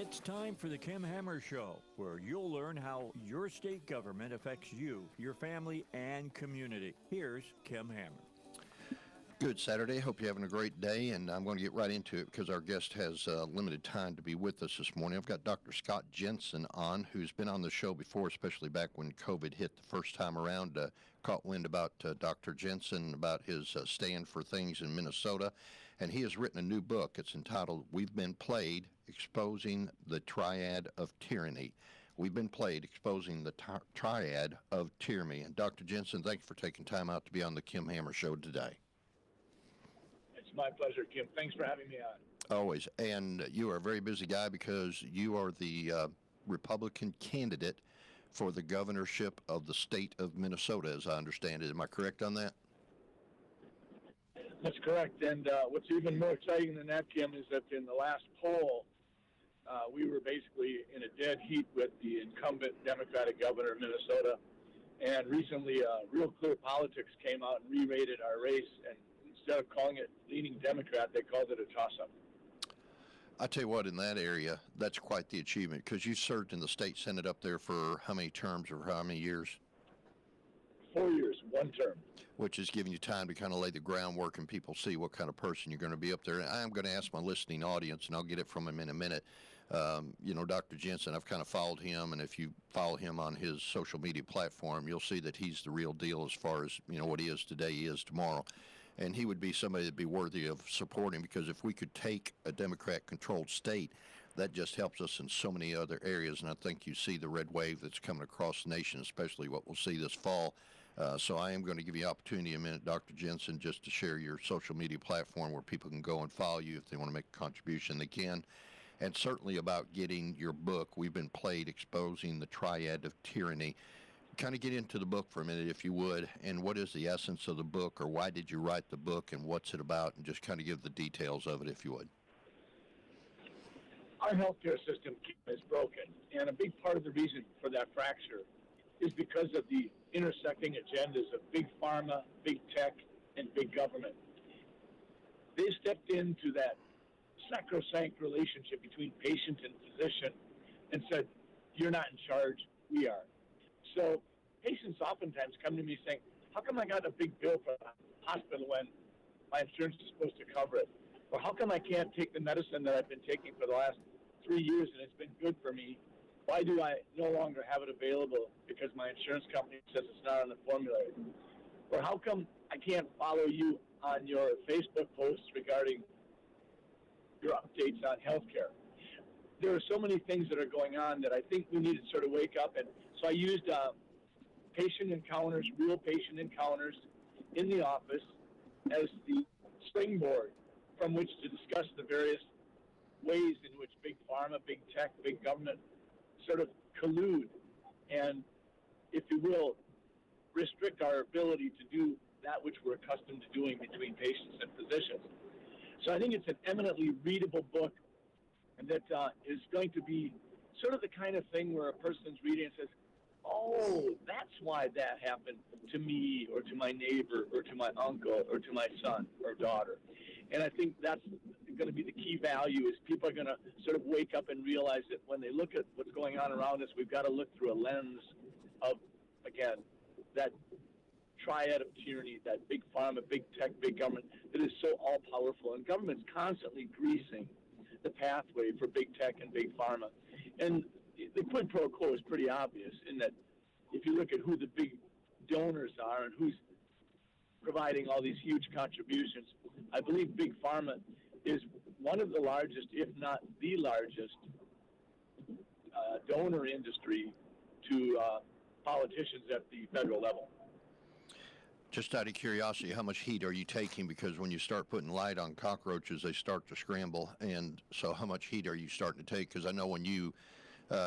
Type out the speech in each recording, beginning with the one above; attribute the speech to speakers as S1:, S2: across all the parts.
S1: It's time for the Kim Hammer Show, where you'll learn how your state government affects you, your family, and community. Here's Kim Hammer.
S2: Good Saturday. Hope you're having a great day, and I'm going to get right into it because our guest has limited time to be with us this morning. I've got Dr. Scott Jensen on, who's been on the show before, especially back when COVID hit the first time around. Caught wind about Dr. Jensen, about his stand for things in Minnesota, and he has written a new book. It's entitled, We've Been Played, Exposing the Triad of Tyranny. We've been played, exposing the triad of tyranny. And Dr. Jensen, thank you for taking time out to be on the Kim Hammer Show today.
S3: It's my pleasure, Kim. Thanks for having me on.
S2: Always. And you are a very busy guy because you are the Republican candidate for the governorship of the state of Minnesota, as I understand it. Am I correct on that?
S3: That's correct. And what's even more exciting than that, Kim, is that in the last poll, we were basically in a dead heat with the incumbent Democratic governor of Minnesota. And recently, Real Clear Politics came out and re-rated our race, and instead of calling it leaning Democrat, they called it a toss-up.
S2: I tell you what, in that area, that's quite the achievement, because you served in the state senate up there for how many terms or how many years?
S3: 4 years, one term.
S2: Which is giving you time to kind of lay the groundwork and people see what kind of person you're going to be up there. And I'm going to ask my listening audience, and I'll get it from him in a minute. Dr. Jensen, I've kind of followed him, and if you follow him on his social media platform, you'll see that he's the real deal as far as, what he is today, he is tomorrow. And he would be somebody that'd be worthy of supporting, because if we could take a Democrat-controlled state, that just helps us in so many other areas. And I think you see the red wave that's coming across the nation, especially what we'll see this fall. So I am going to give you opportunity in a minute, Dr. Jensen, just to share your social media platform where people can go and follow you if they want to make a contribution, they can. And certainly about getting your book, We've Been Played, Exposing the Triad of Tyranny. Kind of get into the book for a minute, if you would, and what is the essence of the book, or why did you write the book, and what's it about, and just kind of give the details of it, if you would.
S3: Our healthcare system is broken, and a big part of the reason for that fracture is because of the intersecting agendas of Big Pharma, Big Tech, and Big Government. They stepped into that sacrosanct relationship between patient and physician and said, you're not in charge, we are. So patients oftentimes come to me saying, how come I got a big bill for the hospital when my insurance is supposed to cover it? Or how come I can't take the medicine that I've been taking for the last 3 years and it's been good for me? Why do I no longer have it available because my insurance company says it's not on the formulary? Or how come I can't follow you on your Facebook posts regarding your updates on healthcare? There are so many things that are going on that I think we need to sort of wake up. And so I used patient encounters, real patient encounters in the office as the springboard from which to discuss the various ways in which Big Pharma, Big Tech, Big Government sort of collude and, if you will, restrict our ability to do that which we're accustomed to doing between patients and physicians. So I think it's an eminently readable book, and that is going to be sort of the kind of thing where a person's reading and says, oh, that's why that happened to me or to my neighbor or to my uncle or to my son or daughter. And I think that's going to be the key value, is people are going to sort of wake up and realize that when they look at what's going on around us, we've got to look through a lens of, again, that triad of tyranny, that Big Pharma, Big Tech, Big Government that is so all-powerful. And government's constantly greasing the pathway for Big Tech and Big Pharma. And the quid pro quo is pretty obvious in that if you look at who the big donors are and who's providing all these huge contributions, I believe Big Pharma is one of the largest, if not the largest, donor industry to politicians at the federal level.
S2: Just out of curiosity, how much heat are you taking? Because when you start putting light on cockroaches, they start to scramble. And so how much heat are you starting to take? Because I know when you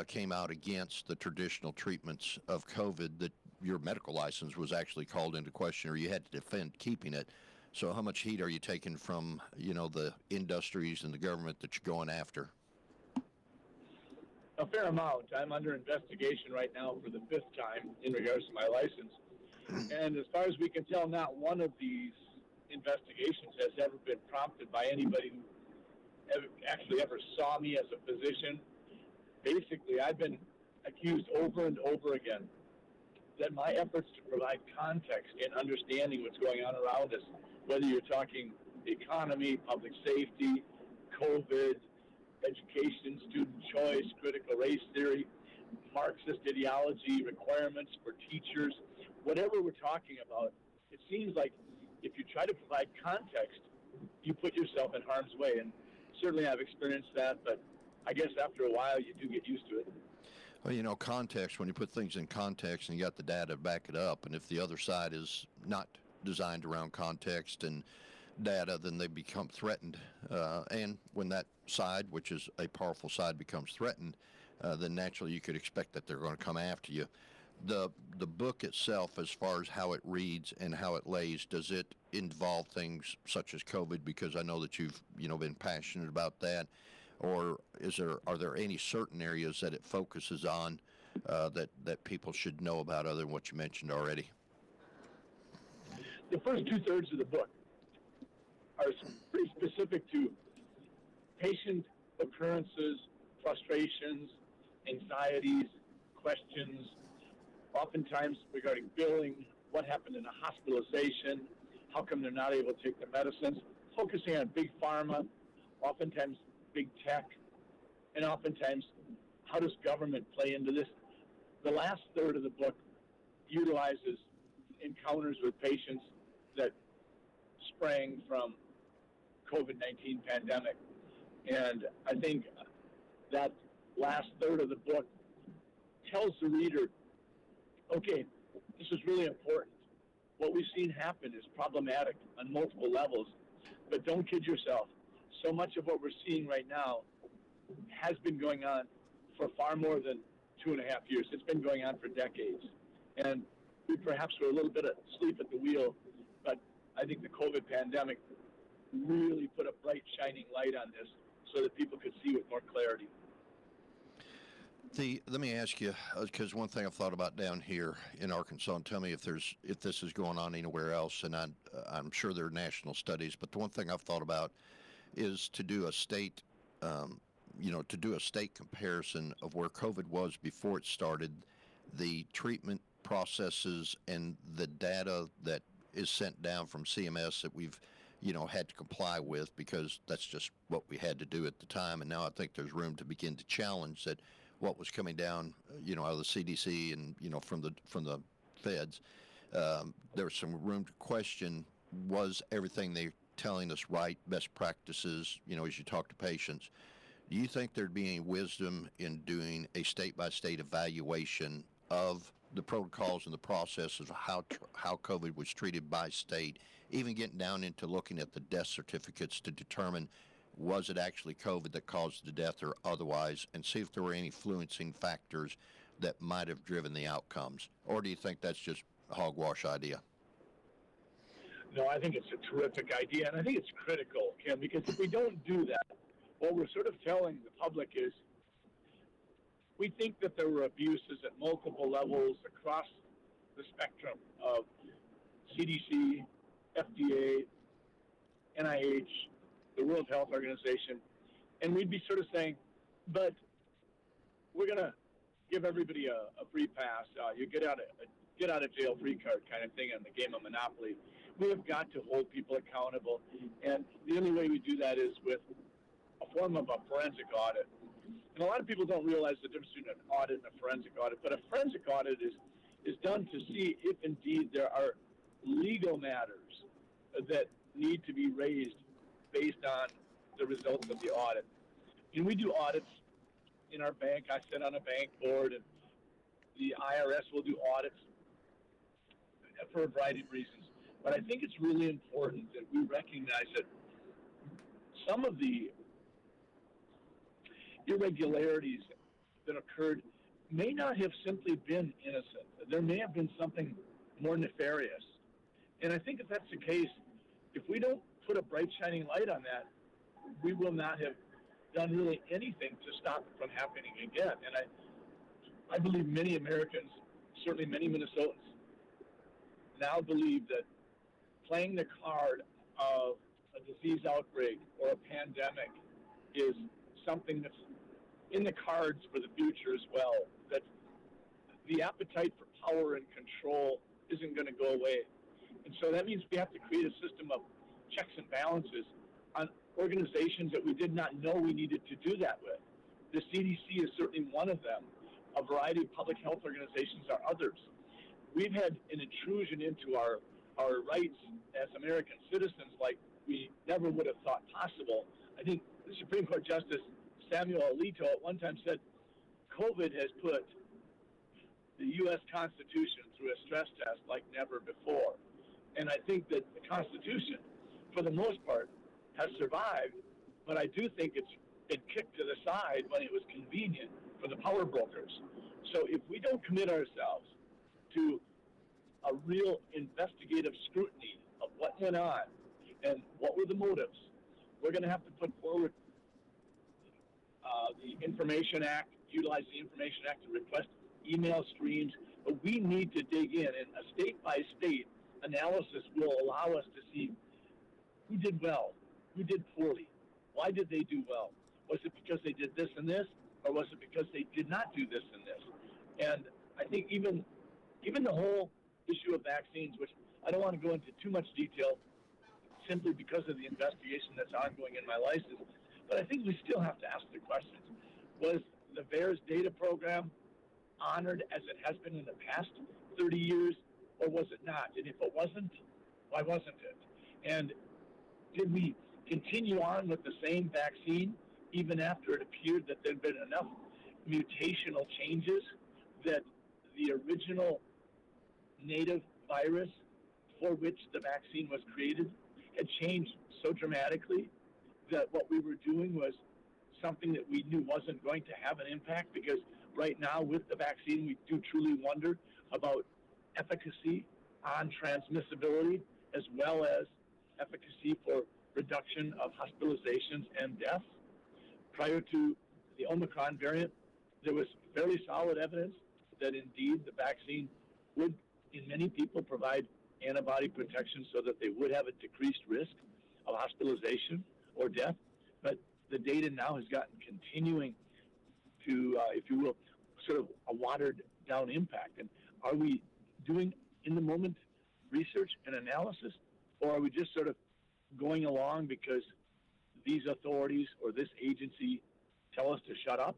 S2: came out against the traditional treatments of COVID, that your medical license was actually called into question, or you had to defend keeping it. So how much heat are you taking from, the industries and the government that you're going after?
S3: A fair amount. I'm under investigation right now for the 5th time in regards to my license. And as far as we can tell, not one of these investigations has ever been prompted by anybody who actually ever saw me as a physician basically I've been accused over and over again that my efforts to provide context and understanding what's going on around us, whether you're talking economy, public safety, COVID, education, student choice, critical race theory, Marxist ideology, requirements for teachers, whatever we're talking about, it seems like if you try to provide context, you put yourself in harm's way. And certainly I've experienced that, but I guess after a while you do get used to it.
S2: Well, you know, context, when you put things in context and you got the data to back it up, and if the other side is not designed around context and data, then they become threatened. And when that side, which is a powerful side, becomes threatened, then naturally you could expect that they're going to come after you. The book itself, as far as how it reads and how it lays, does it involve things such as COVID? Because I know that you've been passionate about that. Or are there any certain areas that it focuses on that people should know about other than what you mentioned already?
S3: The first two-thirds of the book are pretty specific to patient occurrences, frustrations, anxieties, questions, oftentimes regarding billing, what happened in a hospitalization, how come they're not able to take their medicines, focusing on big pharma, oftentimes big tech, and oftentimes how does government play into this. The last third of the book utilizes encounters with patients that sprang from COVID-19 pandemic. And I think that last third of the book tells the reader, okay, this is really important. What we've seen happen is problematic on multiple levels, but don't kid yourself. So much of what we're seeing right now has been going on for far more than 2.5 years. It's been going on for decades. And we perhaps were a little bit asleep at the wheel, but I think the COVID pandemic really put a bright, shining light on this so that people could see with more clarity.
S2: Let me ask you, because one thing I've thought about down here in Arkansas, and tell me if this is going on anywhere else, and I'm sure there are national studies, but the one thing I've thought about is to do a state, comparison of where COVID was before it started, the treatment processes and the data that is sent down from CMS that we've, had to comply with because that's just what we had to do at the time. And now I think there's room to begin to challenge that what was coming down, out of the CDC and, from the feds. There's some room to question, was everything they're telling us right, best practices, as you talk to patients. Do you think there'd be any wisdom in doing a state-by-state evaluation of the protocols and the processes of how COVID was treated by state, even getting down into looking at the death certificates to determine was it actually COVID that caused the death or otherwise, and see if there were any influencing factors that might have driven the outcomes? Or do you think that's just a hogwash idea?
S3: No, I think it's a terrific idea, and I think it's critical, Kim, because if we don't do that, what we're sort of telling the public is we think that there were abuses at multiple levels across the spectrum of CDC, FDA, NIH, the World Health Organization, and we'd be sort of saying, but we're going to give everybody a free pass. You get out of jail free card kind of thing in the game of Monopoly. We have got to hold people accountable, and the only way we do that is with a form of a forensic audit. And a lot of people don't realize the difference between an audit and a forensic audit, but a forensic audit is done to see if indeed there are legal matters that need to be raised based on the results of the audit. And we do audits in our bank. I sit on a bank board, and the IRS will do audits for a variety of reasons. But I think it's really important that we recognize that some of the irregularities that occurred may not have simply been innocent. There may have been something more nefarious. And I think if that's the case, if we don't put a bright shining light on that, we will not have done really anything to stop it from happening again. And I believe many Americans, certainly many Minnesotans, now believe that playing the card of a disease outbreak or a pandemic is something that's in the cards for the future as well, that the appetite for power and control isn't going to go away. And so that means we have to create a system of checks and balances on organizations that we did not know we needed to do that with. The CDC is certainly one of them. A variety of public health organizations are others. We've had an intrusion into our rights as American citizens like we never would have thought possible. I think the Supreme Court Justice Samuel Alito at one time said, COVID has put the U.S. Constitution through a stress test like never before. And I think that the Constitution, for the most part, has survived, but I do think it's been kicked to the side when it was convenient for the power brokers. So if we don't commit ourselves to a real investigative scrutiny of what went on and what were the motives, we're going to have to put forward the Information Act, utilize the Information Act to request email streams, but we need to dig in, and a state-by-state analysis will allow us to see who did well, who did poorly, why did they do well? Was it because they did this and this, or was it because they did not do this and this? And I think even the whole issue of vaccines, which I don't want to go into too much detail simply because of the investigation that's ongoing in my license, but I think we still have to ask the questions. Was the VAERS data program honored as it has been in the past 30 years, or was it not? And if it wasn't, why wasn't it? And did we continue on with the same vaccine even after it appeared that there had been enough mutational changes that the original native virus for which the vaccine was created had changed so dramatically that what we were doing was something that we knew wasn't going to have an impact? Because right now with the vaccine, we do truly wonder about efficacy on transmissibility as well as efficacy for reduction of hospitalizations and deaths. Prior to the Omicron variant, there was fairly solid evidence that indeed the vaccine would, in many people, provide antibody protection so that they would have a decreased risk of hospitalization or death. But the data now has gotten continuing to, if you will, sort of a watered down impact. And are we doing in the moment research and analysis, or are we just sort of going along because these authorities or this agency tell us to shut up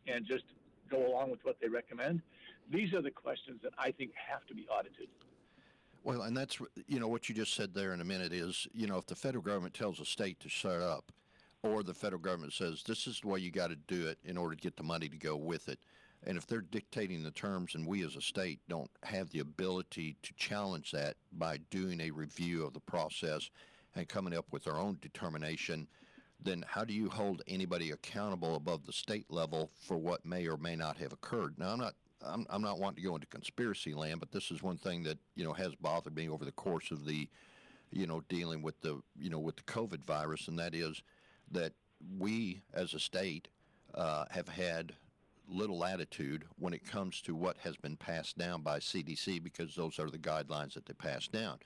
S3: and just go along with what they recommend? These are the questions that I think have to be audited.
S2: Well, and that's, what you just said there in a minute is, if the federal government tells a state to shut up, or the federal government says this is the way you got to do it in order to get the money to go with it, and if they're dictating the terms and we as a state don't have the ability to challenge that by doing a review of the process and coming up with our own determination, then how do you hold anybody accountable above the state level for what may or may not have occurred? Now, I'm not wanting to go into conspiracy land, but this is one thing that, has bothered me over the course of the, dealing with the, with the COVID virus, and that is that we as a state have had little latitude when it comes to what has been passed down by CDC, because those are the guidelines that they pass down.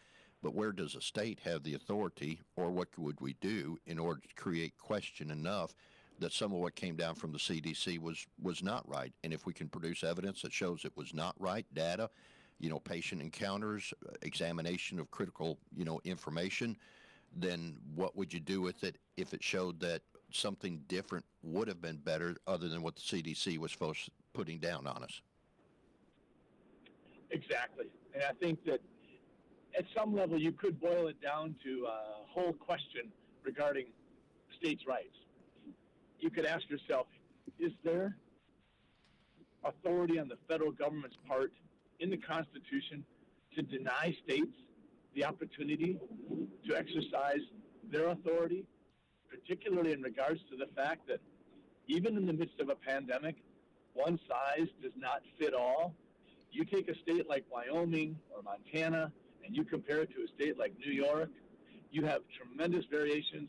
S2: But where does a state have the authority, or what would we do in order to create question enough that some of what came down from the CDC was not right? And if we can produce evidence that shows it was not right, data, patient encounters, examination of critical, information, then what would you do with it if it showed that something different would have been better other than what the CDC was putting down on us?
S3: Exactly. And I think that at some level you could boil it down to a whole question regarding states' rights. You could ask yourself, is there authority on the federal government's part in the Constitution to deny states the opportunity to exercise their authority, particularly in regards to the fact that even in the midst of a pandemic, one size does not fit all? You take a state like Wyoming or Montana and you compare it to a state like New York, you have tremendous variations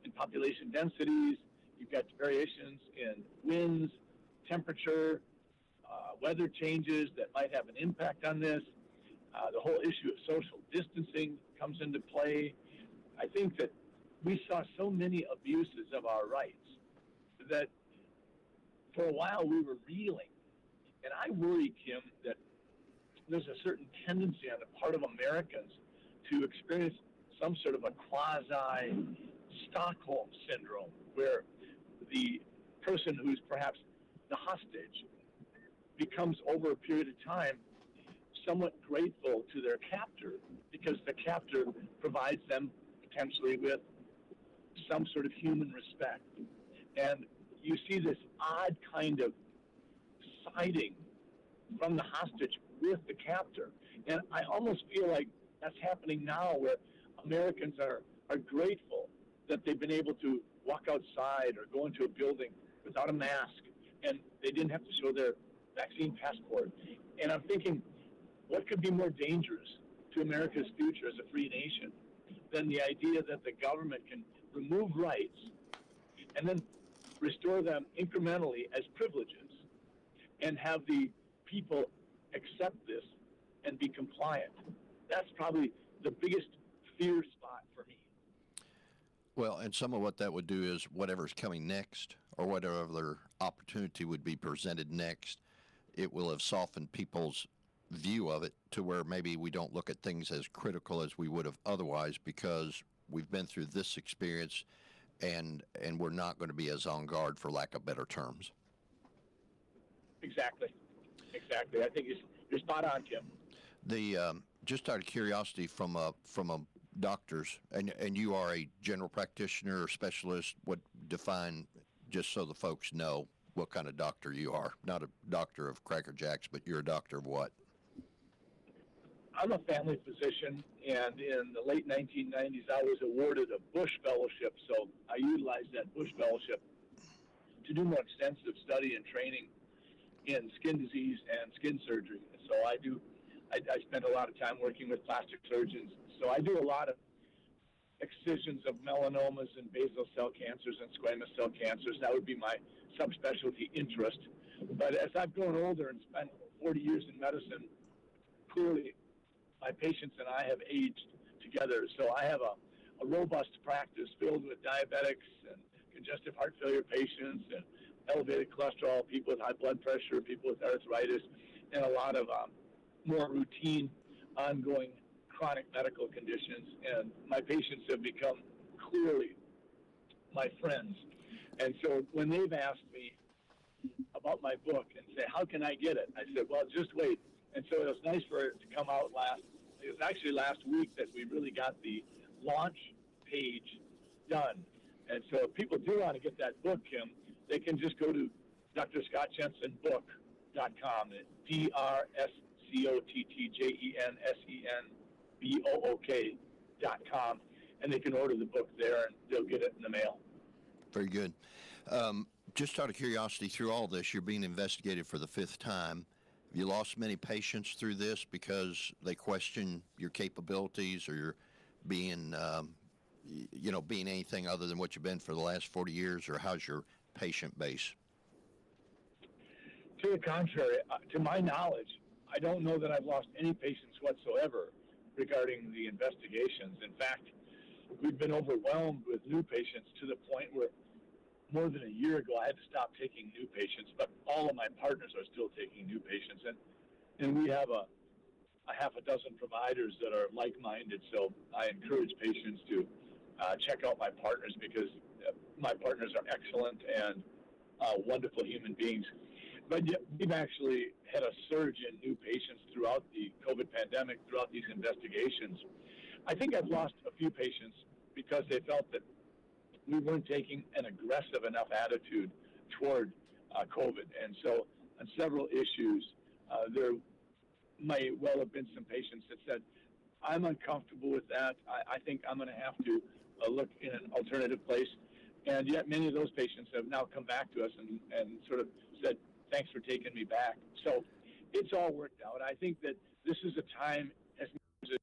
S3: in population densities. You've got variations in winds, temperature, weather changes that might have an impact on this. The whole issue of social distancing comes into play. I think that we saw so many abuses of our rights that for a while we were reeling. And I worry, Kim, that there's a certain tendency on the part of Americans to experience some sort of a quasi-Stockholm syndrome, where the person who's perhaps the hostage becomes, over a period of time, somewhat grateful to their captor because the captor provides them potentially with some sort of human respect. And you see this odd kind of siding from the hostage with the captor. And I almost feel like that's happening now, where Americans are grateful that they've been able to walk outside or go into a building without a mask, and they didn't have to show their vaccine passport. And I'm thinking, what could be more dangerous to America's future as a free nation than the idea that the government can remove rights and then restore them incrementally as privileges, and have the people accept this and be compliant? That's probably the biggest fear spot for me.
S2: Well, and some of what that would do is whatever's coming next, or whatever other opportunity would be presented next, it will have softened people's view of it to where maybe we don't look at things as critical as we would have otherwise, because we've been through this experience, and we're not going to be as on guard, for lack of better terms.
S3: Exactly. I think you're spot on, Kim.
S2: The just out of curiosity, from a doctor's, and you are a general practitioner or specialist, what define, just so the folks know what kind of doctor you are? Not a doctor of Cracker Jacks, but you're a doctor of what?
S3: I'm a family physician, and in the late 1990s, I was awarded a Bush Fellowship, so I utilized that Bush Fellowship to do more extensive study and training in skin disease and skin surgery. So I spend a lot of time working with plastic surgeons. So I do a lot of excisions of melanomas and basal cell cancers and squamous cell cancers. That would be my subspecialty interest. But as I've grown older and spent 40 years in medicine, clearly my patients and I have aged together. So I have a robust practice filled with diabetics and congestive heart failure patients and elevated cholesterol, people with high blood pressure, people with arthritis, and a lot of more routine, ongoing chronic medical conditions. And my patients have become clearly my friends. And so when they've asked me about my book and say, how can I get it? I said, well, just wait. And so it was nice for it to come out it was actually last week that we really got the launch page done. And so if people do want to get that book, Kim, they can just go to drscottjensenbook.com. DrScottJensenBook.com, and they can order the book there, and they'll get it in the mail.
S2: Very good. Just out of curiosity, through all this, you're being investigated for the 5th time. Have you lost many patients through this because they question your capabilities, or you're being, being anything other than what you've been for the last 40 years, or how's your patient base?
S3: To the contrary, to my knowledge, I don't know that I've lost any patients whatsoever regarding the investigations. In fact, we've been overwhelmed with new patients to the point where more than a year ago I had to stop taking new patients, but all of my partners are still taking new patients. And we have a half a dozen providers that are like-minded, so I encourage patients to check out my partners, because my partners are excellent and wonderful human beings. But we've actually had a surge in new patients throughout the COVID pandemic, throughout these investigations. I think I've lost a few patients because they felt that we weren't taking an aggressive enough attitude toward COVID. And so on several issues, there may well have been some patients that said, I'm uncomfortable with that. I think I'm going to have to look in an alternative place. And yet many of those patients have now come back to us and sort of said, thanks for taking me back. So it's all worked out. I think that this is a time, as much as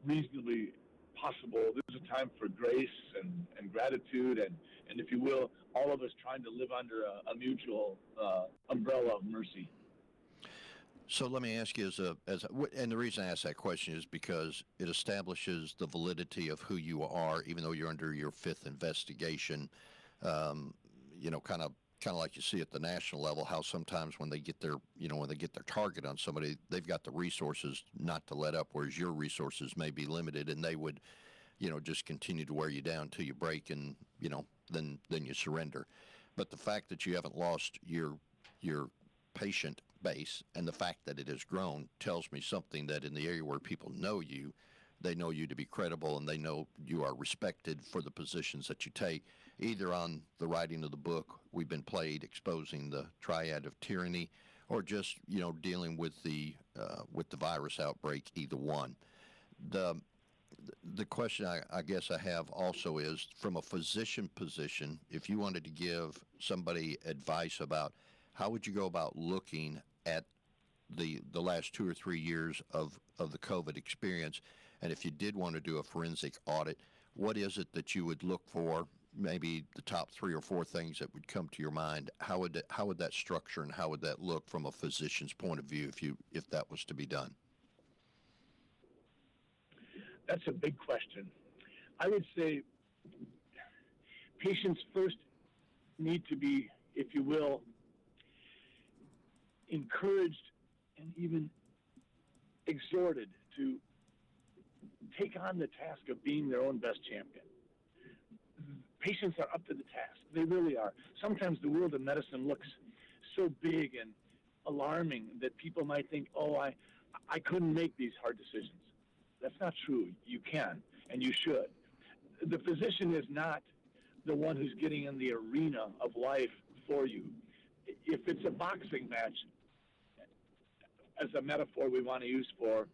S3: reasonably possible, this is a time for grace and gratitude and, if you will, all of us trying to live under a mutual umbrella of mercy.
S2: So let me ask you, and the reason I ask that question is because it establishes the validity of who you are, even though you're under your 5th investigation, kind of kind of like you see at the national level, how sometimes when they get their, when they get their target on somebody, they've got the resources not to let up, whereas your resources may be limited, and they would, just continue to wear you down till you break, and then you surrender. But the fact that you haven't lost your patient base, and the fact that it has grown, tells me something, that in the area where people know you, they know you to be credible, and they know you are respected for the positions that you take, either on the writing of the book We've Been Played, exposing the Triad of Tyranny, or just dealing with the virus outbreak. Either one. The question I guess I have also is, from a physician position, if you wanted to give somebody advice about how would you go about looking at the last 2 or 3 years of the COVID experience, and if you did want to do a forensic audit, what is it that you would look for? Maybe the top 3 or 4 things that would come to your mind. How would that structure, and how would that look from a physician's point of view if that was to be done?
S3: That's a big question. I would say patients first need to be, if you will, encouraged and even exhorted to take on the task of being their own best champion. Patients are up to the task. They really are. Sometimes the world of medicine looks so big and alarming that people might think, oh, I couldn't make these hard decisions. That's not true. You can, and you should. The physician is not the one who's getting in the arena of life for you. If it's a boxing match, as a metaphor we want to use for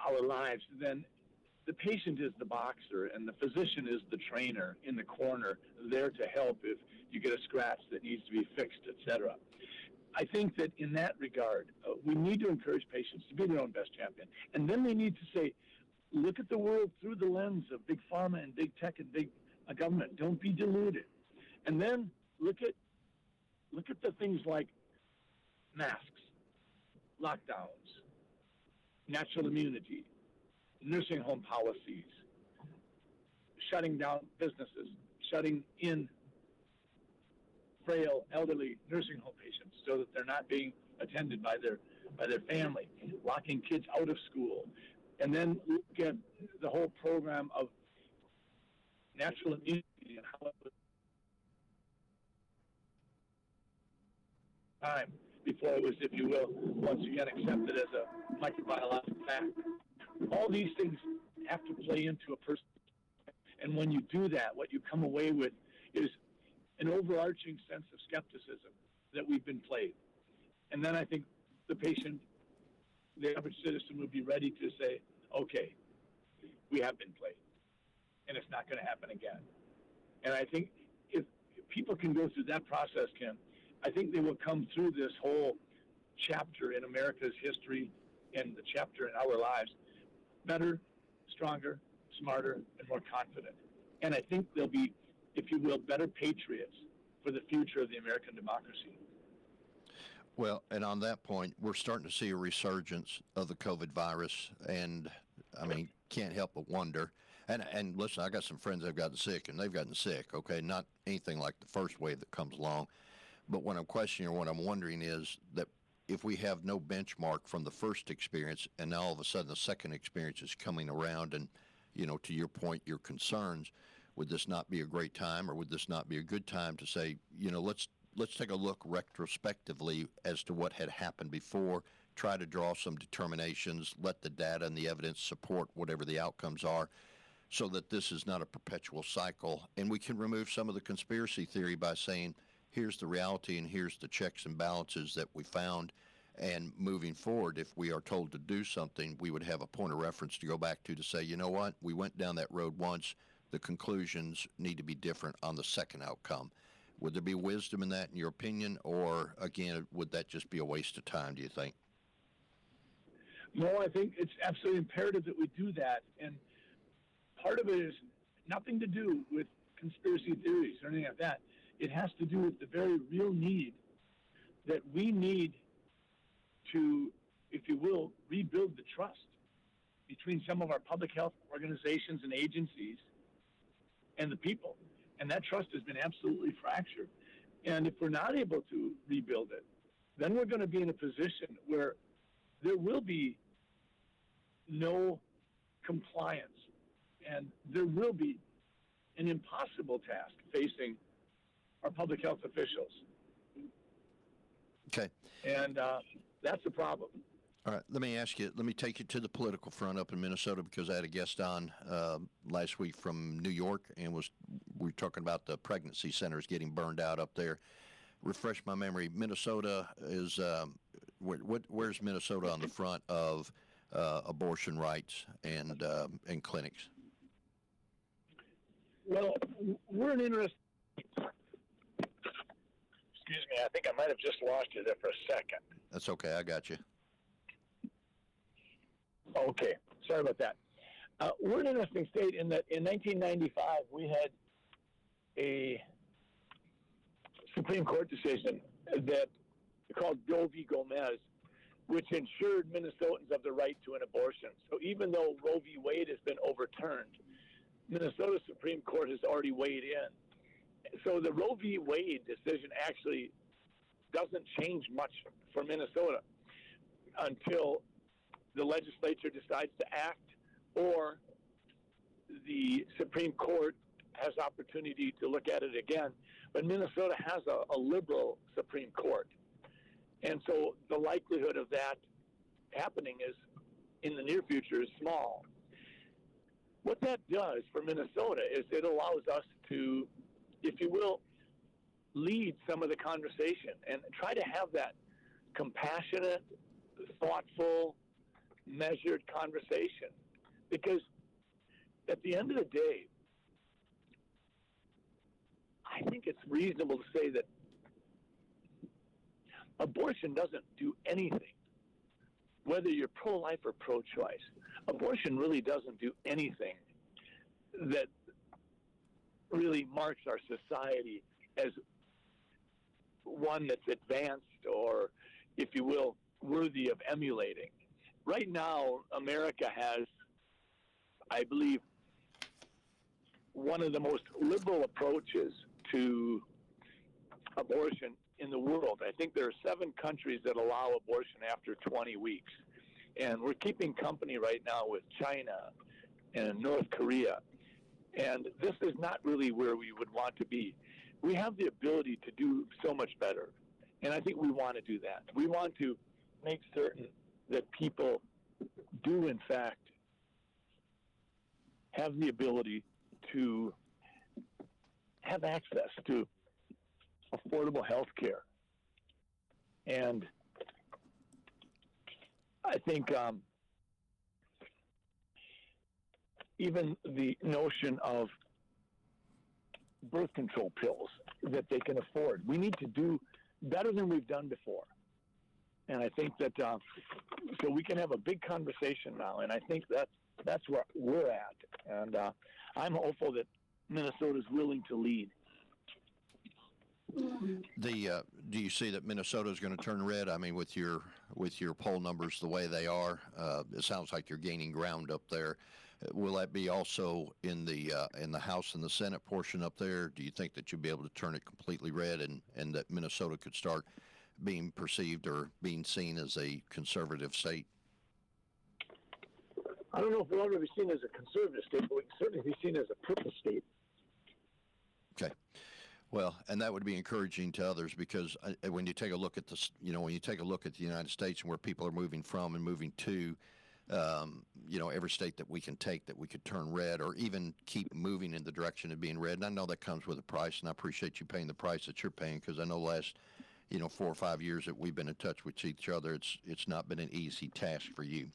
S3: our lives, then the patient is the boxer and the physician is the trainer in the corner, there to help if you get a scratch that needs to be fixed, etc. I think that in that regard, we need to encourage patients to be their own best champion. And then they need to say, look at the world through the lens of Big Pharma and Big Tech and Big Government. Don't be deluded. And then look at the things like masks, lockdowns, natural immunity, nursing home policies, shutting down businesses, shutting in frail, elderly nursing home patients so that they're not being attended by their family, locking kids out of school, and then look at the whole program of natural immunity and how it was time before it was, if you will, once again accepted as a microbiological fact. All these things have to play into a person, and when you do that, what you come away with is an overarching sense of skepticism that we've been played. And then I think the patient, the average citizen, would be ready to say, okay, we have been played, and it's not going to happen again. And I think if people can go through that process, Kim, I think they will come through this whole chapter in America's history and the chapter in our lives better, stronger, smarter, and more confident. And I think they'll be, if you will, better patriots for the future of the American democracy.
S2: Well, and on that point, we're starting to see a resurgence of the COVID virus, and I mean, can't help but wonder. And listen, I got some friends that have gotten sick, and they've gotten sick, okay? Not anything like the first wave that comes along. But what I'm questioning, or what I'm wondering, is that if we have no benchmark from the first experience, and now all of a sudden the second experience is coming around, and, to your point, your concerns, would this not be a great time, or would this not be a good time to say, let's take a look retrospectively as to what had happened before, try to draw some determinations, let the data and the evidence support whatever the outcomes are, so that this is not a perpetual cycle. And we can remove some of the conspiracy theory by saying, here's the reality and here's the checks and balances that we found. And moving forward, if we are told to do something, we would have a point of reference to go back to say, you know what, we went down that road once, the conclusions need to be different on the second outcome. Would there be wisdom in that, in your opinion, or, again, would that just be a waste of time, do you think?
S3: No, I think it's absolutely imperative that we do that. And part of it is nothing to do with conspiracy theories or anything like that. It has to do with the very real need that we need to, if you will, rebuild the trust between some of our public health organizations and agencies and the people. And that trust has been absolutely fractured. And if we're not able to rebuild it, then we're going to be in a position where there will be no compliance, and there will be an impossible task facing our public health officials.
S2: Okay.
S3: And that's a problem.
S2: All right, let me take you to the political front up in Minnesota, because I had a guest on last week from New York, and we were talking about the pregnancy centers getting burned out up there. Refresh my memory. Minnesota is where's Minnesota on the front of abortion rights and clinics?
S3: Well, we're an interesting. Excuse me, I think I might have just lost you there for a second.
S2: That's okay, I got you.
S3: Okay, sorry about that. We're an interesting state in that in 1995 we had a Supreme Court decision that called Doe v. Gomez, which ensured Minnesotans of the right to an abortion. So even though Roe v. Wade has been overturned, Minnesota Supreme Court has already weighed in. So the Roe v. Wade decision actually doesn't change much for Minnesota until the legislature decides to act or the Supreme Court has opportunity to look at it again. But Minnesota has a liberal Supreme Court. And so the likelihood of that happening is, in the near future, is small. What that does for Minnesota is it allows us to, if you will, lead some of the conversation and try to have that compassionate, thoughtful, measured conversation. Because at the end of the day, I think it's reasonable to say that abortion doesn't do anything, whether you're pro-life or pro-choice. Abortion really doesn't do anything that really marks our society as one that's advanced or, if you will, worthy of emulating. Right now, America has, I believe, one of the most liberal approaches to abortion in the world. I think there are 7 countries that allow abortion after 20 weeks. And we're keeping company right now with China and North Korea. And this is not really where we would want to be. We have the ability to do so much better. And I think we want to do that. We want to make certain that people do, in fact, have the ability to have access to affordable health care. And I think even the notion of birth control pills that they can afford, we need to do better than we've done before. And I think that so we can have a big conversation now, and I think that's where we're at. And I'm hopeful that Minnesota's willing to lead.
S2: Do you see that Minnesota is going to turn red? I mean, with your poll numbers the way they are, it sounds like you're gaining ground up there. Will that be also in the House and the Senate portion up there? Do you think that you'll be able to turn it completely red, and that Minnesota could start being perceived or being seen as a conservative state?
S3: I don't know if we'll ever be seen as a conservative state, but we can certainly be seen as a purple state.
S2: Okay. Well, and that would be encouraging to others, because when you take a look at this, when you take a look at the United States and where people are moving from and moving to, every state that we can take that we could turn red or even keep moving in the direction of being red. And I know that comes with a price, and I appreciate you paying the price that you're paying, because I know last 4 or 5 years that we've been in touch with each other, it's not been an easy task for you.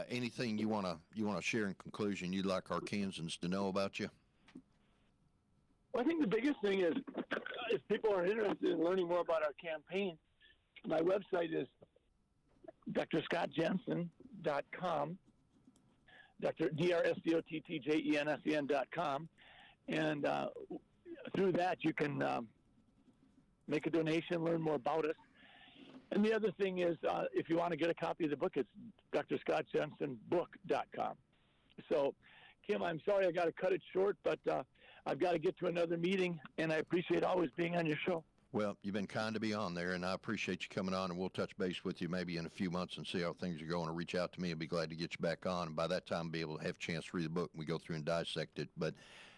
S2: Anything you want to share in conclusion you'd like our Kansans to know about you?
S3: Well, I think the biggest thing is, if people are interested in learning more about our campaign, my website is drscottjensen.com, DRSCOTTJENSEN.com, and through that you can make a donation, learn more about us. And the other thing is, if you want to get a copy of the book, it's drscottjensenbook.com. So, Kim, I'm sorry I got to cut it short, but I've got to get to another meeting, and I appreciate always being on your show.
S2: Well, you've been kind to be on there, and I appreciate you coming on, and we'll touch base with you maybe in a few months and see how things are going, or reach out to me. I'll be glad to get you back on, and by that time, be able to have a chance to read the book, and we go through and dissect it. But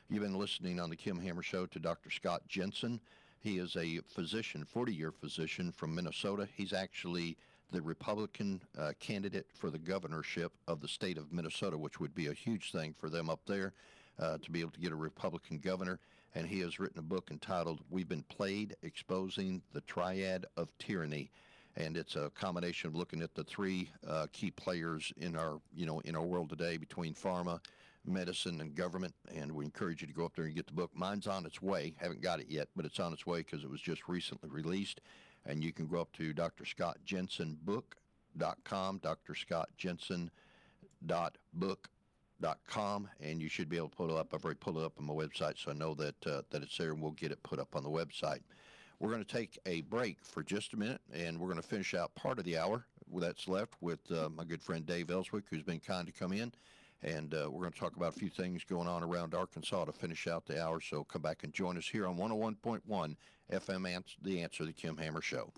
S2: you've been listening on the Kim Hammer Show to Dr. Scott Jensen. He is a physician, 40-year physician from Minnesota. He's actually the Republican candidate for the governorship of the state of Minnesota, which would be a huge thing for them up there to be able to get a Republican governor. And he has written a book entitled "We've Been Played: Exposing the Triad of Tyranny," and it's a combination of looking at the three key players in our world today between pharma, medicine, and government. And we encourage you to go up there and get the book. Mine's on its way. Haven't got it yet, but it's on its way because it was just recently released. And you can go up to drscottjensenbook.com, drscottjensen.book.com, and you should be able to pull it up. I've already pulled it up on my website, so I know that it's there, and we'll get it put up on the website. We're going to take a break for just a minute, and we're going to finish out part of the hour that's left with my good friend Dave Elswick, who's been kind to come in, and we're going to talk about a few things going on around Arkansas to finish out the hour, so come back and join us here on 101.1 FM, The Answer, The Kim Hammer Show.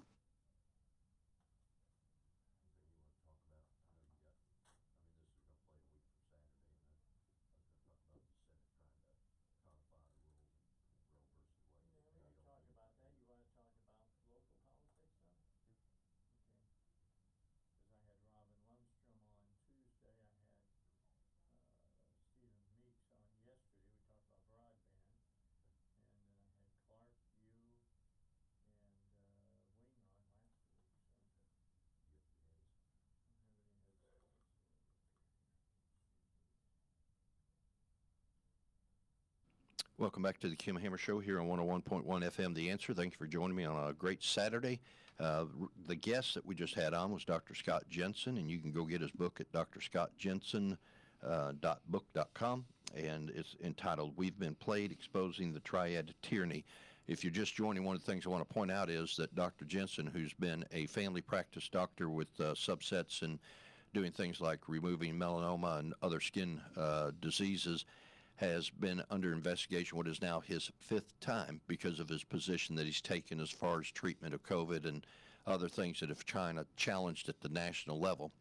S2: Welcome back to the Kim Hammer Show here on 101.1 FM, The Answer. Thank you for joining me on a great Saturday. The guest that we just had on was Dr. Scott Jensen, and you can go get his book at drscottjensen.book.com, and it's entitled "We've Been Played: Exposing the Triad of Tyranny." If you're just joining, one of the things I want to point out is that Dr. Jensen, who's been a family practice doctor with subsets and doing things like removing melanoma and other skin diseases, has been under investigation, what is now his fifth time, because of his position that he's taken as far as treatment of COVID and other things that have China challenged at the national level.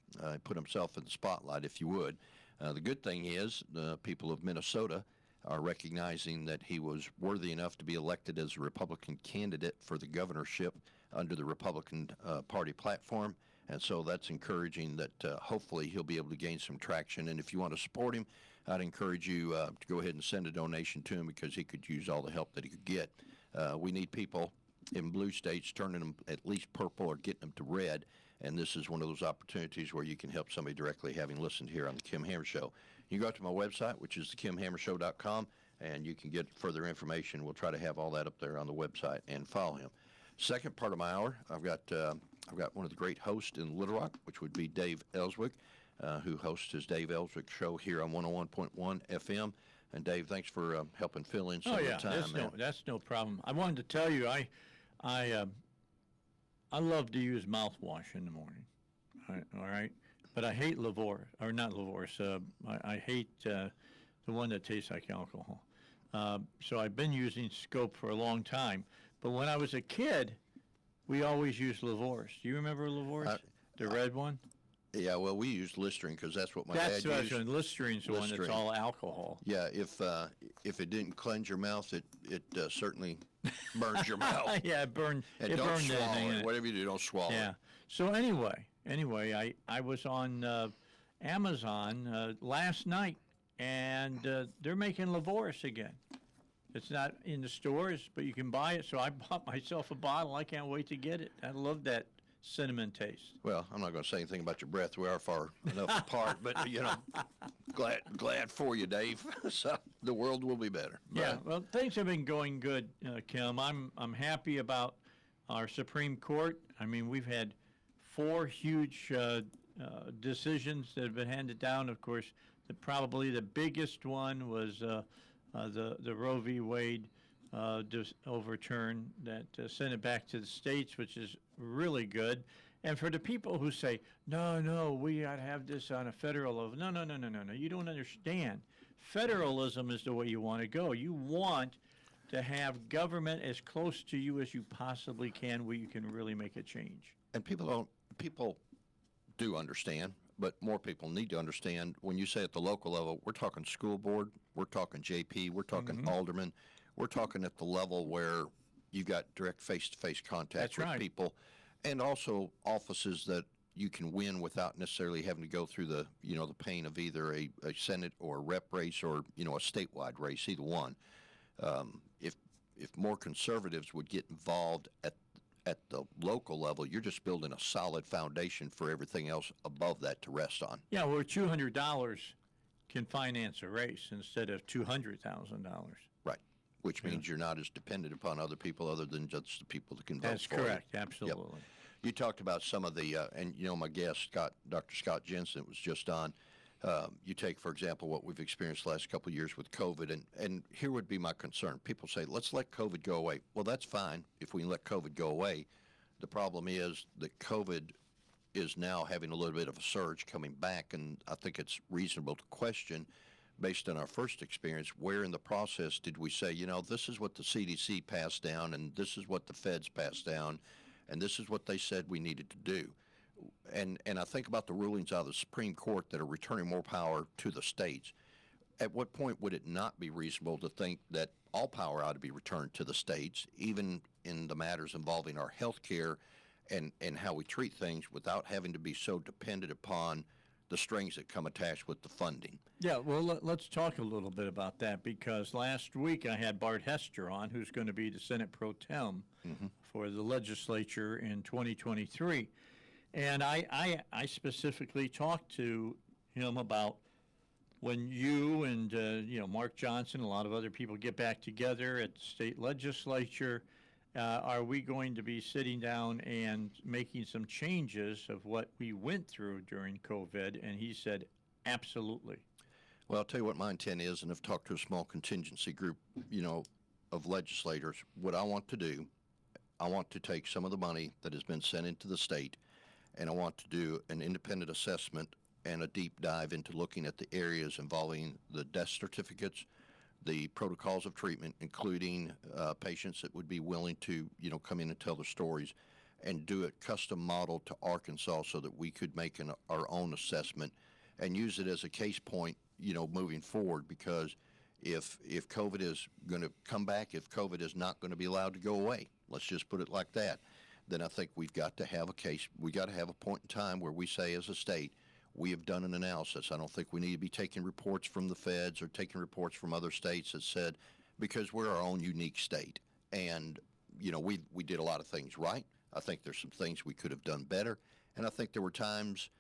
S2: Put himself in the spotlight, if you would. The good thing is the people of Minnesota are recognizing that he was worthy enough to be elected as a Republican candidate for the governorship under the Republican Party platform. And so that's encouraging that hopefully he'll be able to gain some traction. And if you want to support him, I'd encourage you to go ahead and send a donation to him, because he could use all the help that he could get. We need people in blue states turning them at least purple or getting them to red. And this is one of those opportunities where you can help somebody directly, having listened here on the Kim Hammer Show. You go out to my website, which is thekimhammershow.com, and you can get further information. We'll try to have all that up there on the website, and follow him. Second part of my hour, I've got one of the great hosts in Little Rock, which would be Dave Elswick, who hosts his Dave Elswick Show here on 101.1 FM. And Dave, thanks for helping fill in some of the time.
S1: That's no problem. I wanted to tell you, I love to use mouthwash in the morning. All right, but I hate I hate the one that tastes like alcohol. So I've been using Scope for a long time. But when I was a kid, we always used Lavorse. Do you remember Lavorse? The red one?
S2: Yeah, well, we used Listerine because that's what my dad used.
S1: Listerine. Listerine's the one that's all alcohol.
S2: Yeah, if it didn't cleanse your mouth, it certainly burns your mouth.
S1: Yeah, it burned.
S2: And don't swallow it. Whatever you do, don't swallow it.
S1: So anyway, I was on Amazon last night, and they're making Lavorse again. It's not in the stores, but you can buy it. So I bought myself a bottle. I can't wait to get it. I love that cinnamon taste.
S2: Well, I'm not going to say anything about your breath. We are far enough apart, but glad for you, Dave. So the world will be better.
S1: Yeah, well, things have been going good, Kim. I'm happy about our Supreme Court. I mean, we've had 4 huge decisions that have been handed down. Of course, probably the biggest one was the Roe v. Wade overturn that sent it back to the states, which is really good. And for the people who say, no, we got to have this on a federal level. No, you don't understand. federalism is the way you want to go. You want to have government as close to you as you possibly can, where you can really make a change.
S2: And people do understand, but more people need to understand when you say at the local level, we're talking school board, we're talking JP, we're talking alderman, we're talking at the level where you got direct face-to-face contact with people, and also offices that you can win without necessarily having to go through the pain of either a Senate or a rep race or a statewide race, either one. If more conservatives would get involved at the local level, you're just building a solid foundation for everything else above that to rest on.
S1: Yeah, where $200 can finance a race instead of $200,000.
S2: Right, which means you're not as dependent upon other people other than just the people that can vote
S1: That's
S2: for you.
S1: correct, absolutely.
S2: Yep. You talked about some of the, and my guest, Dr. Scott Jensen, was just on. You take, for example, what we've experienced the last couple of years with COVID, and here would be my concern. People say, let's let COVID go away. Well, that's fine if we let COVID go away. The problem is that COVID is now having a little bit of a surge coming back, and I think it's reasonable to question, based on our first experience, where in the process did we say, this is what the CDC passed down, and this is what the feds passed down, and this is what they said we needed to do. And I think about the rulings out of the Supreme Court that are returning more power to the states. At what point would it not be reasonable to think that all power ought to be returned to the states, even in the matters involving our health care and how we treat things, without having to be so dependent upon the strings that come attached with the funding?
S1: Yeah, well, let's talk a little bit about that, because last week I had Bart Hester on, who's going to be the Senate Pro Tem for the legislature in 2023. And I specifically talked to him about when you and Mark Johnson, a lot of other people get back together at the state legislature, are we going to be sitting down and making some changes of what we went through during COVID? And he said, absolutely.
S2: Well, I'll tell you what my intent is, and I've talked to a small contingency group, of legislators. What I want to do, I want to take some of the money that has been sent into the state, and I want to do an independent assessment and a deep dive into looking at the areas involving the death certificates, the protocols of treatment, including patients that would be willing to, come in and tell their stories, and do it custom modeled to Arkansas so that we could make our own assessment and use it as a case point, moving forward. Because if COVID is going to come back, if COVID is not going to be allowed to go away, let's just put it like that, then I think we've got to have a case. We got to have a point in time where we say, as a state, we have done an analysis. I don't think we need to be taking reports from the feds or taking reports from other states that said, because we're our own unique state. And, we did a lot of things right. I think there's some things we could have done better. And I think there were times,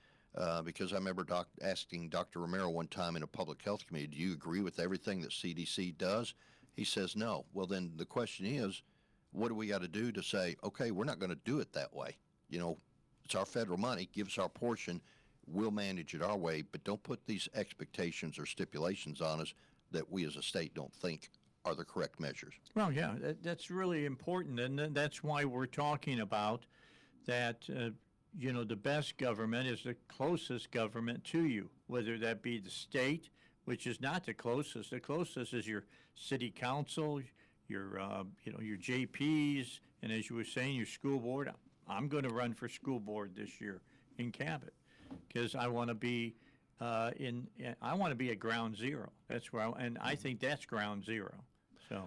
S2: because I remember asking Dr. Romero one time in a public health committee, do you agree with everything that CDC does? He says no. Well, then the question is, what do we got to do to say, okay, we're not going to do it that way? It's our federal money. Give us our portion. We'll manage it our way, but don't put these expectations or stipulations on us that we as a state don't think are the correct measures.
S1: Well, yeah, that's really important, and that's why we're talking about that, the best government is the closest government to you, whether that be the state, which is not the closest. The closest is your city council, your JPs, and as you were saying, your school board. I'm going to run for school board this year in Cabot, because I want to be at ground zero. That's where I think that's ground zero. So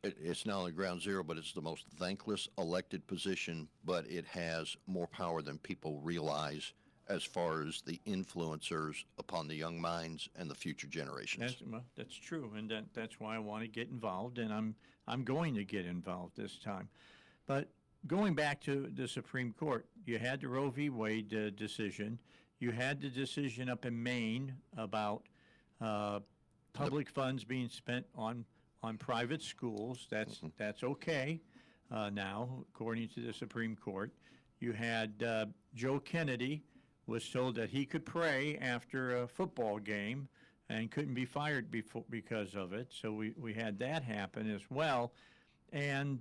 S2: it's not only ground zero, but it's the most thankless elected position, but it has more power than people realize as far as the influencers upon the young minds and the future generations.
S1: That's true, and that's why I want to get involved, and I'm going to get involved this time. But going back to the Supreme Court, you had the Roe v. Wade decision. You had the decision up in Maine about public funds being spent on private schools. That's okay now, according to the Supreme Court. You had Joe Kennedy was told that he could pray after a football game and couldn't be fired because of it. So we had that happen as well. And,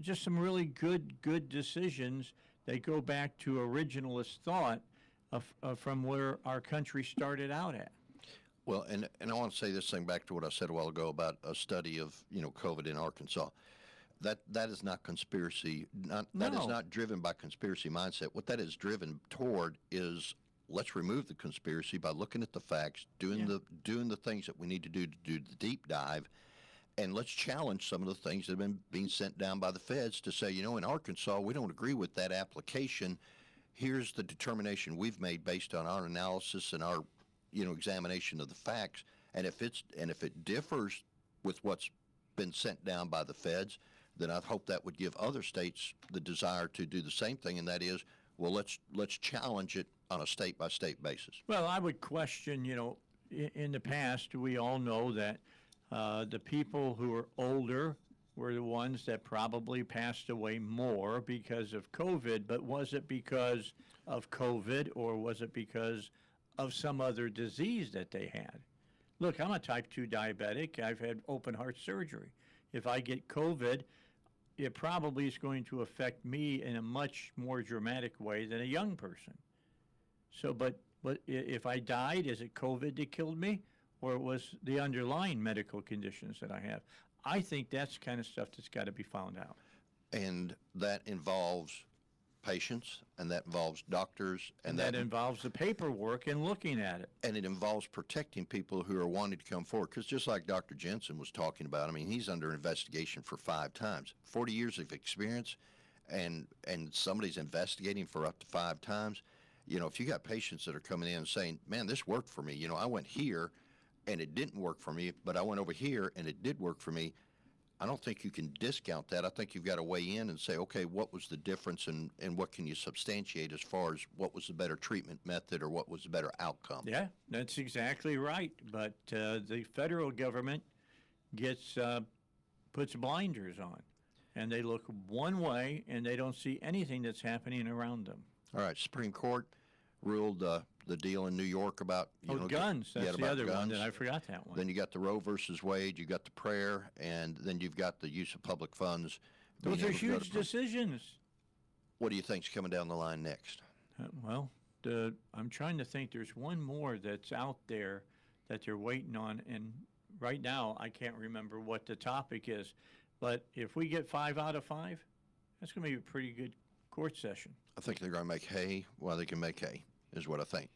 S1: just some really good decisions that go back to originalist thought from where our country started out at.
S2: Well, and I want to say this thing back to what I said a while ago about a study of, COVID in Arkansas. That is not conspiracy. That is
S1: No.
S2: not driven by conspiracy mindset. What that is driven toward is let's remove the conspiracy by looking at the facts, doing the things that we need to do the deep dive, and let's challenge some of the things that have been being sent down by the feds to say, in Arkansas, we don't agree with that application. Here's the determination we've made based on our analysis and our, examination of the facts. And if it differs with what's been sent down by the feds, then I hope that would give other states the desire to do the same thing, and that is, well, let's challenge it on a state-by-state basis.
S1: Well, I would question, in the past, we all know that the people who were older were the ones that probably passed away more because of COVID, but was it because of COVID or was it because of some other disease that they had? Look, I'm a type 2 diabetic. I've had open heart surgery. If I get COVID, it probably is going to affect me in a much more dramatic way than a young person. So, but if I died, is it COVID that killed me, or it was the underlying medical conditions that I have? I think that's the kind of stuff that's got to be found out.
S2: And that involves patients, and that involves doctors,
S1: and that involves the paperwork and looking at it.
S2: And it involves protecting people who are wanting to come forward. Because just like Dr. Jensen was talking about, I mean, he's under investigation for 5 times. 40 years of experience, and somebody's investigating for up to 5 times. If you got patients that are coming in and saying, man, this worked for me. I went here, and it didn't work for me, but I went over here, and it did work for me. I don't think you can discount that. I think you've got to weigh in and say, okay, what was the difference, and what can you substantiate as far as what was the better treatment method or what was the better outcome?
S1: Yeah, that's exactly right. But the federal government puts blinders on, and they look one way, and they don't see anything that's happening around them.
S2: All right, Supreme Court ruled the deal in New York about
S1: guns. That's the other one that I forgot that one.
S2: Then you got the Roe versus Wade, you got the prayer, and then you've got the use of public funds.
S1: Those are huge decisions.
S2: What do you think's coming down the line next?
S1: Well, I'm trying to think. There's one more that's out there that they're waiting on, and right now I can't remember what the topic is. But if we get 5 out of 5, that's going to be a pretty good court session.
S2: I think they're going to make hay while they can make hay, is what I think.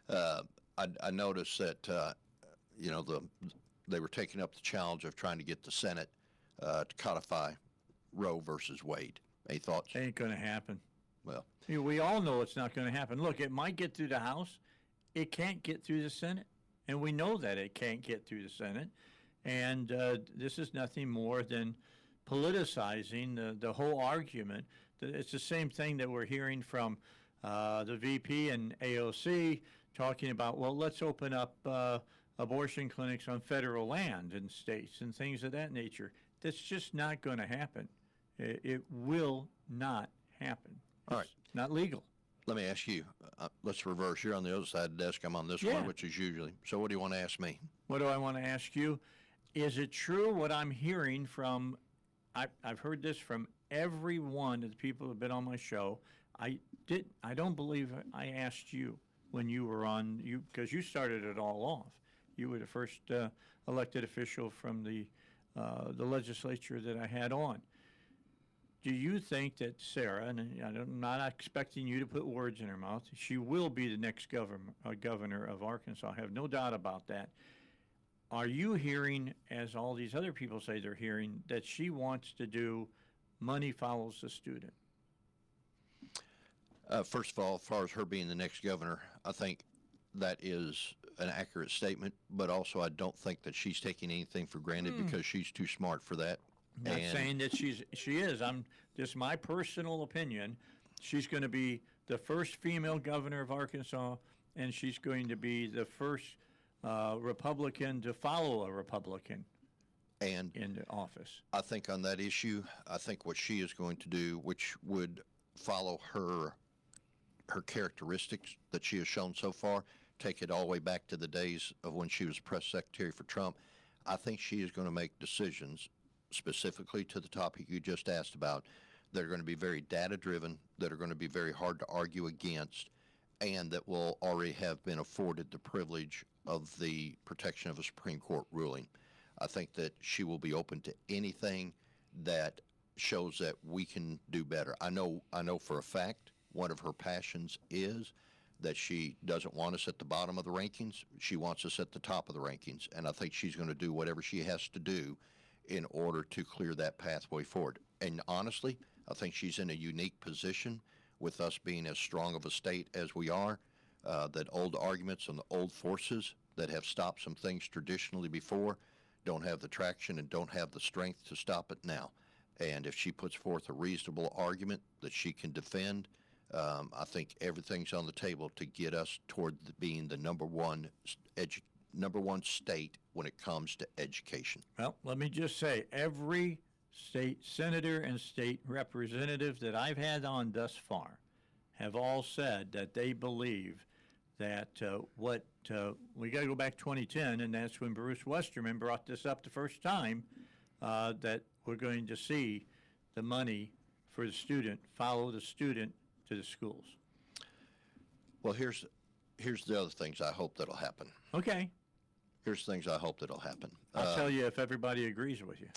S2: I noticed that, they were taking up the challenge of trying to get the Senate to codify Roe versus Wade. Any thoughts?
S1: Ain't going to happen.
S2: Well,
S1: we all know it's not going to happen. Look, it might get through the House. It can't get through the Senate. And we know that it can't get through the Senate. And this is nothing more than politicizing the whole argument. It's the same thing that we're hearing from the VP and AOC talking about, well, let's open up abortion clinics on federal land in states and things of that nature. That's just not going to happen. It will not happen.
S2: All right.
S1: It's not legal.
S2: Let me ask you. Let's reverse. You're on the other side of the desk. I'm on this one, which is usually. So what do you want to ask me?
S1: What do I want to ask you? Is it true what I'm hearing from, I've heard this from every one of the people who have been on my show. I don't believe I asked you when you were on, because you started it all off. You were the first elected official from the legislature that I had on. Do you think that Sarah, and I'm not expecting you to put words in her mouth, she will be the next governor of Arkansas? I have no doubt about that. Are you hearing, as all these other people say they're hearing, that she wants to do money follows the student?
S2: First of all, as far as her being the next governor, I think that is an accurate statement, but also I don't think that she's taking anything for granted because she's too smart for that.
S1: I'm not saying that she is. I'm just my personal opinion. She's going to be the first female governor of Arkansas, and she's going to be the first Republican to follow a Republican into office.
S2: I think on that issue, I think what she is going to do, which would follow her characteristics that she has shown so far, take it all the way back to the days of when she was press secretary for Trump. I think she is going to make decisions specifically to the topic you just asked about that are going to be very data-driven, that are going to be very hard to argue against, and that will already have been afforded the privilege of the protection of a Supreme Court ruling. I think that she will be open to anything that shows that we can do better. I know for a fact one of her passions is that she doesn't want us at the bottom of the rankings. She wants us at the top of the rankings, and I think she's going to do whatever she has to do in order to clear that pathway forward. And honestly, I think she's in a unique position with us being as strong of a state as we are, that old arguments and the old forces that have stopped some things traditionally before don't have the traction and don't have the strength to stop it now. And if she puts forth a reasonable argument that she can defend, I think everything's on the table to get us toward being the number one state when it comes to education.
S1: Well, let me just say, every state senator and state representative that I've had on thus far have all said that they believe that we got to go back 2010, and that's when Bruce Westerman brought this up the first time, that we're going to see the money for the student follow the student to the schools.
S2: Well, here's the other things I hope that'll happen.
S1: Okay.
S2: Here's things I hope that'll happen.
S1: I'll tell you if everybody agrees with you.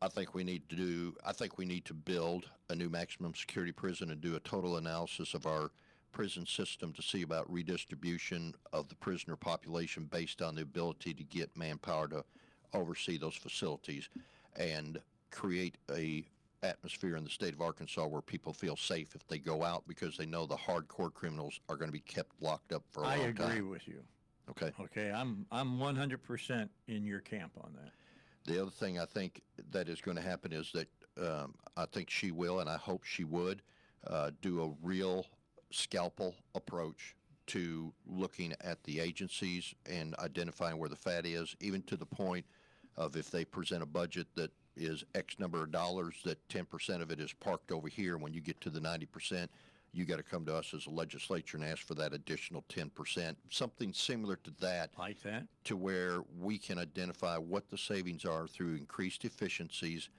S2: I think we need to build a new maximum security prison and do a total analysis of our prison system to see about redistribution of the prisoner population based on the ability to get manpower to oversee those facilities and create a atmosphere in the state of Arkansas where people feel safe if they go out because they know the hardcore criminals are going to be kept locked up for a long time.
S1: I agree with you.
S2: Okay.
S1: Okay, I'm 100% in your camp on that.
S2: The other thing I think that is going to happen is that I think she will, and I hope she would, do a real scalpel approach to looking at the agencies and identifying where the fat is, even to the point of if they present a budget that is X number of dollars, that 10% of it is parked over here. When you get to the 90%, you got to come to us as a legislature and ask for that additional 10%, something similar to that.
S1: Like that?
S2: To where we can identify what the savings are through increased efficiencies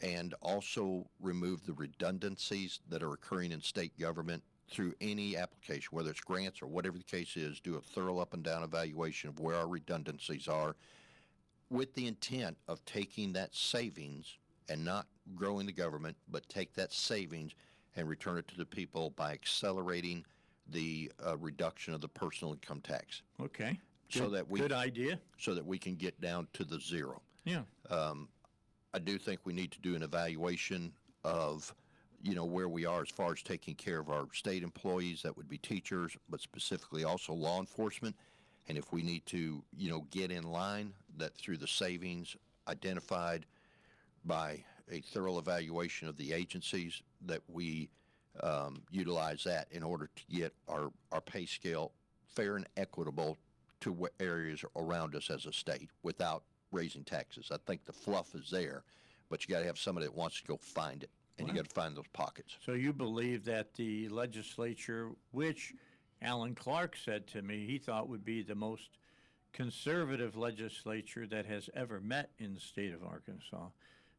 S2: and also remove the redundancies that are occurring in state government through any application, whether it's grants or whatever the case is, do a thorough up and down evaluation of where our redundancies are with the intent of taking that savings and not growing the government, but take that savings and return it to the people by accelerating the reduction of the personal income tax.
S1: Okay.
S2: Good
S1: idea.
S2: So that we can get down to the zero.
S1: Yeah.
S2: I do think we need to do an evaluation of, where we are as far as taking care of our state employees. That would be teachers, but specifically also law enforcement. And if we need to, get in line, that through the savings identified by a thorough evaluation of the agencies, that we utilize that in order to get our pay scale fair and equitable to areas around us as a state without raising taxes. I think the fluff is there, but you got to have somebody that wants to go find it, and you got to find those pockets.
S1: So you believe that the legislature, which Alan Clark said to me he thought would be the most conservative legislature that has ever met in the state of Arkansas,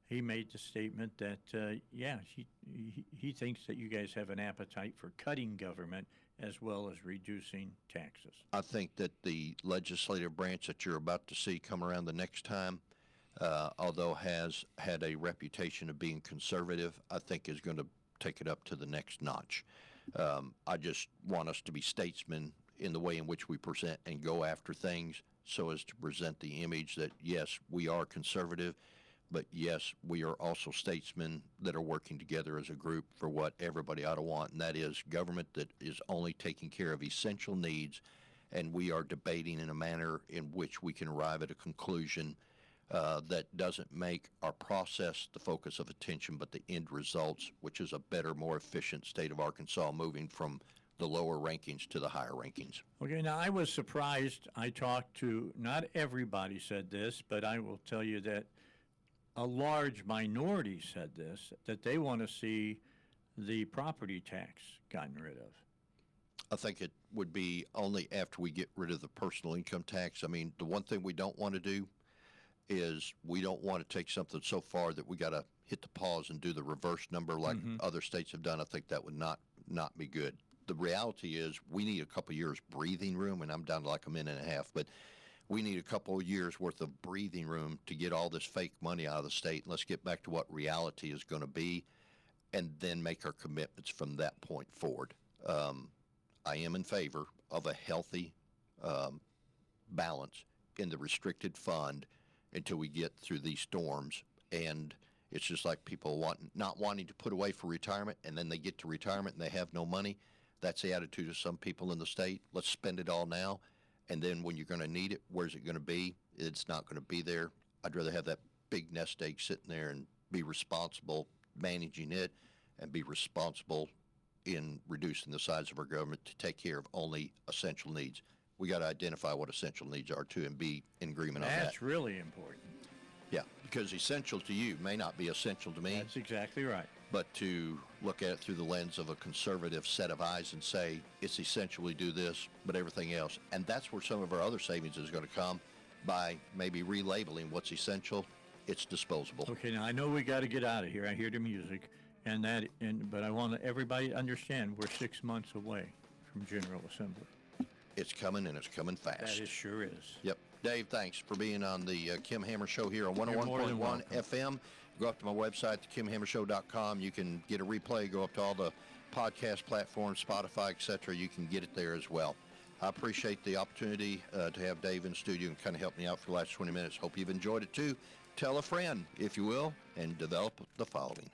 S1: he made the statement that, he thinks that you guys have an appetite for cutting government as well as reducing taxes.
S2: I think that the legislative branch that you're about to see come around the next time, although has had a reputation of being conservative, I think is going to take it up to the next notch. I just want us to be statesmen in the way in which we present and go after things so as to present the image that, yes, we are conservative, but yes, we are also statesmen that are working together as a group for what everybody ought to want, and that is government that is only taking care of essential needs, and we are debating in a manner in which we can arrive at a conclusion that doesn't make our process the focus of attention, but the end results, which is a better, more efficient state of Arkansas moving from the lower rankings to the higher rankings.
S1: Okay, now I was surprised. I talked to, not everybody said this, but I will tell you that a large minority said this, that they want to see the property tax gotten rid of.
S2: I think it would be only after we get rid of the personal income tax. I mean, the one thing we don't want to do is we don't want to take something so far that we got to hit the pause and do the reverse number like other states have done. I think that would not be good. the reality is we need a couple years breathing room, and I'm down to like a minute and a half, but we need a couple of years worth of breathing room to get all this fake money out of the state. And let's get back to what reality is going to be, and then make our commitments from that point forward. I am in favor of a healthy balance in the restricted fund until we get through these storms. And it's just like people not wanting to put away for retirement, and then they get to retirement and they have no money. That's the attitude of some people in the state. Let's spend it all now, and then when you're going to need it, where's it going to be? It's not going to be there. I'd rather have that big nest egg sitting there and be responsible managing it, and be responsible in reducing the size of our government to take care of only essential needs. We got to identify what essential needs are too, and be in agreement on that.
S1: That's really important.
S2: Yeah, because essential to you may not be essential to me.
S1: That's exactly right.
S2: But to look at it through the lens of a conservative set of eyes and say, it's essential we do this, but everything else. And that's where some of our other savings is going to come, by maybe relabeling what's essential, it's disposable.
S1: Okay, now I know we got to get out of here. I hear the music, but I want everybody to understand we're 6 months away from General Assembly.
S2: It's coming, and it's coming fast.
S1: That it sure is.
S2: Yep. Dave, thanks for being on the Kim Hammer Show here on
S1: You're more than
S2: 101.1
S1: welcome.
S2: FM. Go up to my website, thekimhammershow.com. You can get a replay. Go up to all the podcast platforms, Spotify, etc. You can get it there as well. I appreciate the opportunity to have Dave in the studio and kind of help me out for the last 20 minutes. Hope you've enjoyed it too. Tell a friend, if you will, and develop the following.